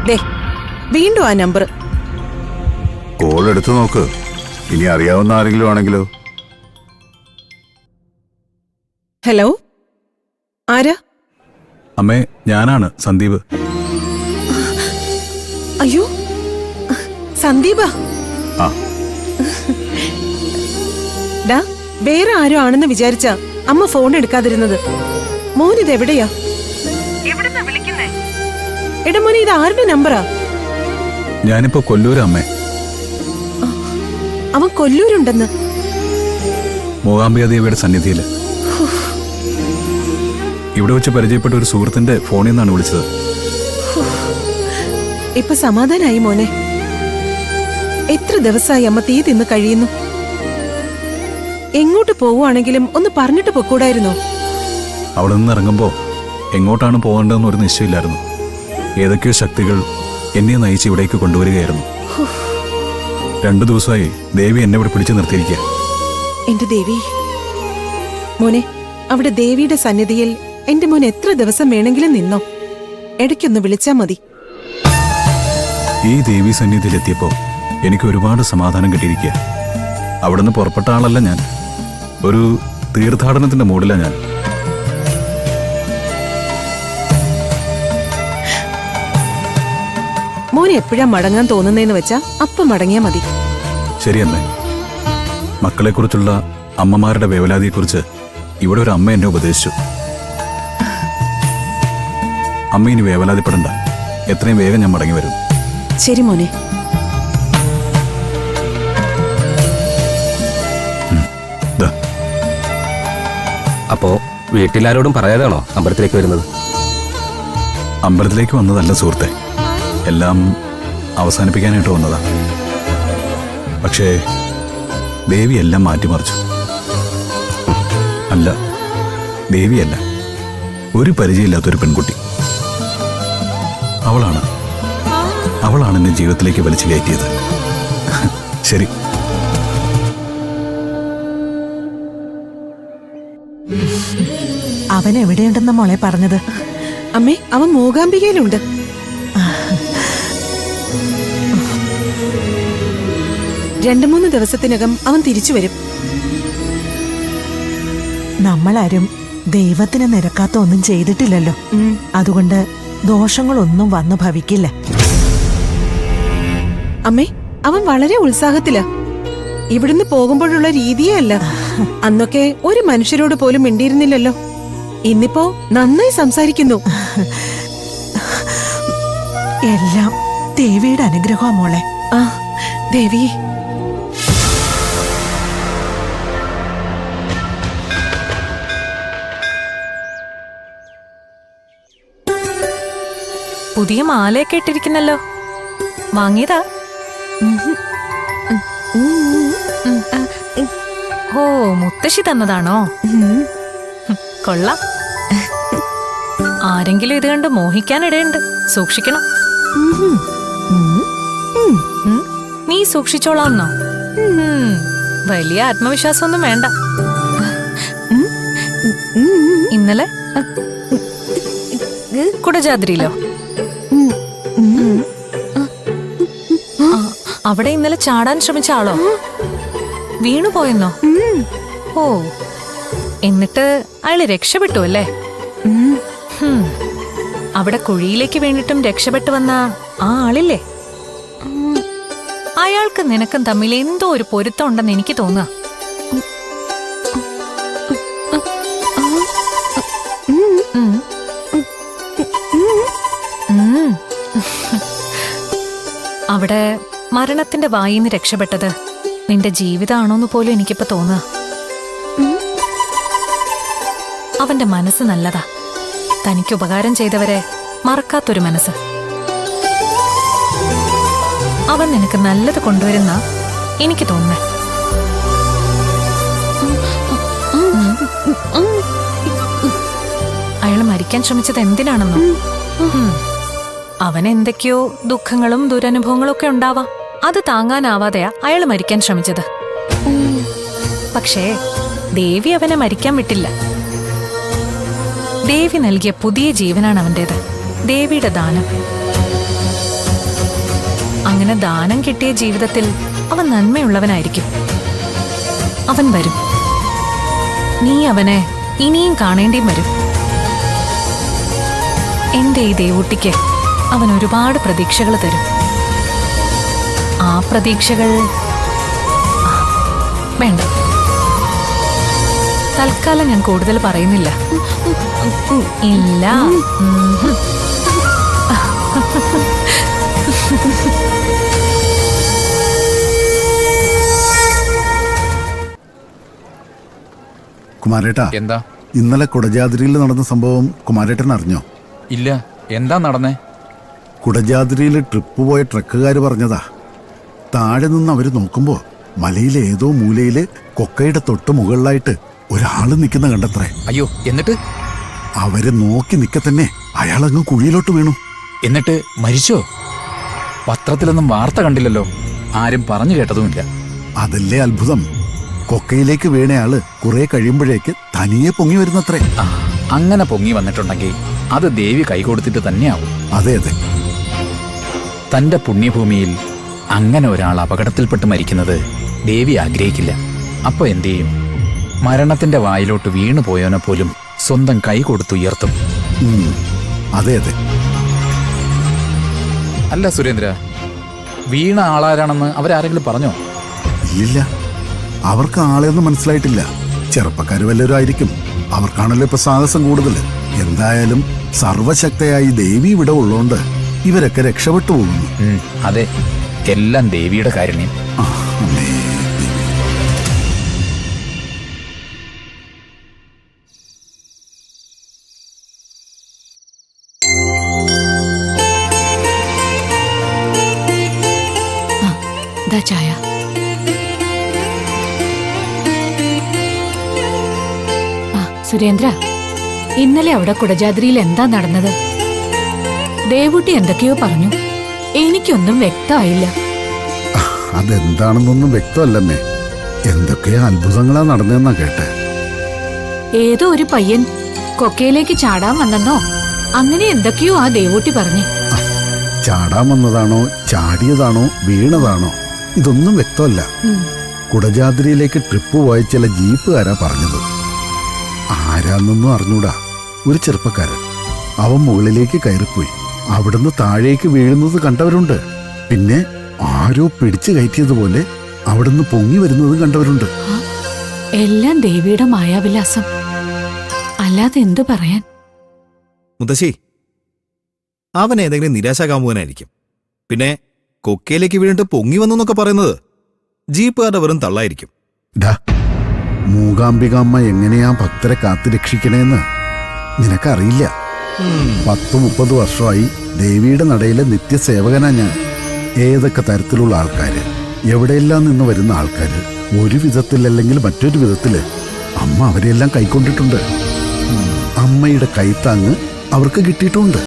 ദേ വീണ്ടും ആ number. Call എടുത്തു നോക്ക്. ഇനി അറിയാവുന്ന ആരെങ്കിലും ആണെങ്കിലോ? ഹലോ, ആരാ? അമ്മേ, ഞാനാണ് സന്ദീപ്. അയ്യോ, സന്ദീപ. ഡാ, വേറെ ആരോ ആണെന്ന് വിചാരിച്ച അമ്മ ഫോൺ എടുക്കാതിരുന്നത്. മോൻ ഇത് എവിടെയാ? എടാ മോനെ, ഇത് ആരുടെ നമ്പറാ? ഞാനിപ്പോ കൊല്ലൂരാ അമ്മേ. അവൻ കൊല്ലൂരുണ്ടെന്ന്? മൂകാംബിക ദേവിയുടെ സന്നിധിയില്. ഇവിടെ വെച്ച് പരിചയപ്പെട്ട ഒരു സുഹൃത്തിന്റെ ഫോണിൽ നിന്നാണ് വിളിച്ചത്. ഇപ്പൊ സമാധാനായി മോനെ? എത്ര ദിവസമായി അമ്മ തീ തിന്ന് കഴിയുന്നു. എങ്ങോട്ട് പോവുകയാണെങ്കിലും ഒന്ന് പറഞ്ഞിട്ട് പൊക്കൂടായിരുന്നോ? അവിടെ നിന്ന് ഇറങ്ങുമ്പോ എങ്ങോട്ടാണ് പോകേണ്ടതെന്ന് ഒരു നിശ്ചയമില്ലായിരുന്നു. ഏതൊക്കെയോ ശക്തികൾ എന്നെ നയിച്ച് ഇവിടേക്ക് കൊണ്ടുവരികയായിരുന്നു. 2 ദിവസമായി ദേവി എന്നെ ഇവിടെ പിടിച്ചു നിർത്തിയിരിക്കുക. എന്റെ ദേവി. മോനെ, അവിടെ ദേവിയുടെ സന്നിധിയിൽ എന്റെ മോൻ എത്ര ദിവസം വേണമെങ്കിലും നിന്നോ. ഇടയ്ക്കൊന്ന് വിളിച്ചാ മതി. ഈ ദേവി സന്നിധിയിലെത്തിയപ്പോ എനിക്ക് ഒരുപാട് സമാധാനം കിട്ടിയിരിക്കുക. അവിടുന്ന് പുറപ്പെട്ട ആളല്ല ഞാൻ. ഒരു തീർത്ഥാടനത്തിന്റെ മൂഡിലാണ് ഞാൻ. മോനെ എപ്പോഴാ മടങ്ങാൻ തോന്നുന്നേന്ന് വെച്ചാ അപ്പം മടങ്ങിയാ മതി. ശരിയല്ലേ? മക്കളെക്കുറിച്ചുള്ള അമ്മമാരുടെ വേവലാതിയെക്കുറിച്ച് ഇവിടെ ഒരു അമ്മ എന്നെ ഉപദേശിച്ചു. അമ്മ ഇനി വേവലാതിപ്പെടണ്ട. എത്രയും വേഗം ഞാൻ മടങ്ങി വരും. ശരി മോനെ. അപ്പോ വീട്ടിലാരോടും പറയാതാണോ അമ്പലത്തിലേക്ക് വരുന്നത്? അമ്പലത്തിലേക്ക് വന്നതല്ല സുഹൃത്തെ, എല്ലാം അവസാനിപ്പിക്കാനായിട്ട് വന്നതാ. പക്ഷേ ദേവി എല്ലാം മാറ്റിമറിച്ചു. അല്ല, ദേവിയല്ല, ഒരു പരിചയമില്ലാത്തൊരു പെൺകുട്ടി. അവളാണ് എന്നെ ജീവിതത്തിലേക്ക് വലിച്ചു കയറ്റിയത്. ശരി. അവൻ എവിടെയുണ്ടെന്ന മോളെ പറഞ്ഞത്? അമ്മേ, അവൻ മൂകാംബികയിലുണ്ട്. രണ്ട് 3 ദിവസത്തിനകം അവൻ തിരിച്ചു വരും. നമ്മളാരും ദൈവത്തിന് നിരക്കാത്ത ഒന്നും ചെയ്തിട്ടില്ലല്ലോ. അതുകൊണ്ട് ദോഷങ്ങളൊന്നും വന്നു ഭവിക്കില്ല. അമ്മേ, അവൻ വളരെ ഉത്സാഹത്തിലാ. ഇവിടുന്ന് പോകുമ്പോഴുള്ള രീതിയേ അല്ല. അന്നൊക്കെ ഒരു മനുഷ്യരോട് പോലും മിണ്ടിയിരുന്നില്ലല്ലോ. ഇന്നിപ്പോ നന്നായി സംസാരിക്കുന്നു. എല്ലാം ദേവിയുടെ അനുഗ്രഹമാ മോളെ. ആ ദേവി. പുതിയ മാലയൊക്കെ ഇട്ടിരിക്കുന്നല്ലോ. വാങ്ങിയതാ? ഓ, മുത്തശ്ശി തന്നതാണോ? കൊള്ളാം. ആരെങ്കിലും ഇത് കണ്ട് മോഹിക്കാനിടയുണ്ട്. സൂക്ഷിക്കണം. നീ സൂക്ഷിച്ചോളാന്നോ? വലിയ ആത്മവിശ്വാസമൊന്നും വേണ്ട. ഇന്നലെ കുടജാദ്രിയിലോ? അവിടെ ഇന്നലെ ചാടാൻ ശ്രമിച്ച ആളോ? വീണുപോയെന്നോ? ഓ, എന്നിട്ട് അയാള് രക്ഷപ്പെട്ടു അല്ലേ? അവിടെ കുഴിയിലേക്ക് വീണിട്ടും രക്ഷപ്പെട്ടു വന്ന ആ ആളില്ലേ, അയാൾക്ക് നിനക്കും തമ്മിൽ എന്തോ ഒരു പൊരുത്തം ഉണ്ടെന്ന് എനിക്ക് തോന്നുക. അവിടെ മരണത്തിന്റെ വായിന്ന് രക്ഷപ്പെട്ടത് നിന്റെ ജീവിതമാണോന്ന് പോലും എനിക്കിപ്പോ തോന്നുക. അവന്റെ മനസ്സ് നല്ലതാ. തനിക്ക് ഉപകാരം ചെയ്തവരെ മറക്കാത്തൊരു മനസ്സ്. അവൻ നിനക്ക് നല്ലത് കൊണ്ടുവരുന്ന എനിക്ക് തോന്നുന്നേ. അയാൾ മരിക്കാൻ ശ്രമിച്ചത് എന്തിനാണെന്നോ? അവൻ എന്തൊക്കെയോ ദുഃഖങ്ങളും ദുരനുഭവങ്ങളും ഒക്കെ ഉണ്ടാവാം. അത് താങ്ങാനാവാതെയാ അയാൾ മരിക്കാൻ ശ്രമിച്ചത്. പക്ഷേ ദേവി അവനെ മരിക്കാൻ വിട്ടില്ല. ദേവി നൽകിയ പുതിയ ജീവനാണ് അവൻ്റേത്. ദേവിയുടെ ദാനം. അങ്ങനെ ദാനം കിട്ടിയ ജീവിതത്തിൽ അവൻ നന്മയുള്ളവനായിരിക്കും. അവൻ വരും. നീ അവനെ ഇനിയും കാണേണ്ടിയും വരും. എന്റെ ഈ ദേവൂട്ടിക്ക് അവൻ ഒരുപാട് പ്രതീക്ഷകൾ തരും. ആ പ്രതീക്ഷകൾ വേണ്ട, തൽക്കാലം ഞാൻ കൂടുതൽ പറയുന്നില്ല. ഇല്ല. കുമാരേട്ടാ, എന്താ? ഇന്നലെ കുടജാദ്രിയിൽ നടന്ന സംഭവം കുമാരേട്ടൻ അറിഞ്ഞോ? ഇല്ല, എന്താ നടന്നേ? കുടജാദ്രിയിൽ ട്രിപ്പ് പോയ ട്രക്കുകാർ പറഞ്ഞതാ, താഴെ നിന്ന് അവര് നോക്കുമ്പോ മലയിലെ ഏതോ മൂലയില് കൊക്കയുടെ തൊട്ട് മുകളിലായിട്ട് ഒരാള് നിൽക്കുന്ന കണ്ടത്രേ. അയ്യോ, എന്നിട്ട്? അവര് നോക്കി നിൽക്കത്തന്നെ അയാളങ്ങ് കുഴിയിലോട്ട് വീണു. എന്നിട്ട് മരിച്ചോ? പത്രത്തിലൊന്നും വാർത്ത കണ്ടില്ലല്ലോ, ആരും പറഞ്ഞു കേട്ടതുമില്ല. അതല്ലേ അത്ഭുതം. കൊക്കയിലേക്ക് വീണയാള് കുറെ കഴിയുമ്പോഴേക്ക് തനിയെ പൊങ്ങി വരുന്നത്രേ. ആ, അങ്ങനെ പൊങ്ങി വന്നിട്ടുണ്ടെങ്കിൽ അത് ദേവി കൈകൊടുത്തിട്ട് തന്നെയാവും. അതെ അതെ. തന്റെ പുണ്യഭൂമിയിൽ അങ്ങനെ ഒരാൾ അപകടത്തിൽപ്പെട്ട് മരിക്കുന്നത് ദേവി ആഗ്രഹിക്കില്ല. അപ്പൊ എന്തു ചെയ്യും? മരണത്തിന്റെ വായിലോട്ട് വീണു പോയവനെ പോലും സ്വന്തം കൈ കൊടുത്തുയർത്തും. അതെ അതെ. അല്ല സുരേന്ദ്ര, വീണ ആളാരാണെന്ന് അവരാരെങ്കിലും പറഞ്ഞോ? ഇല്ലില്ല, അവർക്ക് ആളെയൊന്നും മനസ്സിലായിട്ടില്ല. ചെറുപ്പക്കാർ വല്ലവരും ആയിരിക്കും. അവർക്കാണല്ലോ ഇപ്പൊ സാഹസം കൂടുതൽ. എന്തായാലും സർവശക്തയായി ദേവി ഇവിടെ ഉള്ളോണ്ട് ഇവരൊക്കെ രക്ഷപ്പെട്ടു പോകുന്നു. അതെ, എല്ലാം ദേവിയുടെ കാരുണ്യം. അമ്മേ. ചായ. സുരേന്ദ്ര, ഇന്നലെ അവിടെ കുടജാദ്രിയിൽ എന്താ നടന്നത്? ദേവൂട്ടി എന്തൊക്കെയോ പറഞ്ഞു, എനിക്കൊന്നും വ്യക്തമായില്ല. അതെന്താണെന്നൊന്നും വ്യക്തമല്ലമ്മേ. എന്തൊക്കെയോ അത്ഭുതങ്ങളാ നടന്നെന്നാ കേട്ടെ. ഏതോ ഒരു പയ്യൻ കൊക്കയിലേക്ക് ചാടാൻ വന്നെന്നോ അങ്ങനെ എന്തൊക്കെയോ ആ ദേവൂട്ടി പറഞ്ഞു. ചാടാൻ വന്നതാണോ ചാടിയതാണോ വീണതാണോ ഇതൊന്നും വ്യക്തമല്ല. കുടജാദ്രിയിലേക്ക് ട്രിപ്പ് പോയ ചില ജീപ്പുകാരാ പറഞ്ഞത്. ആരാന്നൊന്നും അറിഞ്ഞൂടാ. ഒരു ചെറുപ്പക്കാരൻ. അവൻ മുകളിലേക്ക് കയറിപ്പോയി. അവിടുന്ന് താഴേക്ക് വീഴുന്നത് കണ്ടവരുണ്ട്. പിന്നെ ആരോ പിടിച്ചു കയറ്റിയതുപോലെ അവിടുന്ന് പൊങ്ങി വരുന്നത് കണ്ടവരുണ്ട്. എല്ലാം ദേവിയുടെ മായാവിലാസം, അല്ലാതെ എന്തു പറയാൻ? മുത്തശ്ശി, അവൻ ഏതെങ്കിലും നിരാശാകാമുകനായിരിക്കും. പിന്നെ കൊക്കയിലേക്ക് വീണിട്ട് പൊങ്ങി വന്നു എന്നൊക്കെ പറയുന്നത് ജീപ്പുകാരുടെ വെറും തള്ളായിരിക്കും. മൂകാംബികാമ്മ എങ്ങനെയാ ഭക്തരെ കാത്തുരക്ഷിക്കണേന്ന് നിനക്കറിയില്ല. 10-30 വർഷമായി ദേവിയുടെ നടയിലെ നിത്യസേവകനാ ഞാൻ. ഏതൊക്കെ തരത്തിലുള്ള ആൾക്കാര്, എവിടെയെല്ലാം നിന്ന് വരുന്ന ആൾക്കാര്, ഒരു വിധത്തിലല്ലെങ്കിൽ മറ്റൊരു വിധത്തില് അമ്മ അവരെല്ലാം കൈക്കൊണ്ടിട്ടുണ്ട്. അമ്മയുടെ കൈത്താങ്ങ് അവർക്ക് കിട്ടിയിട്ടുണ്ട്.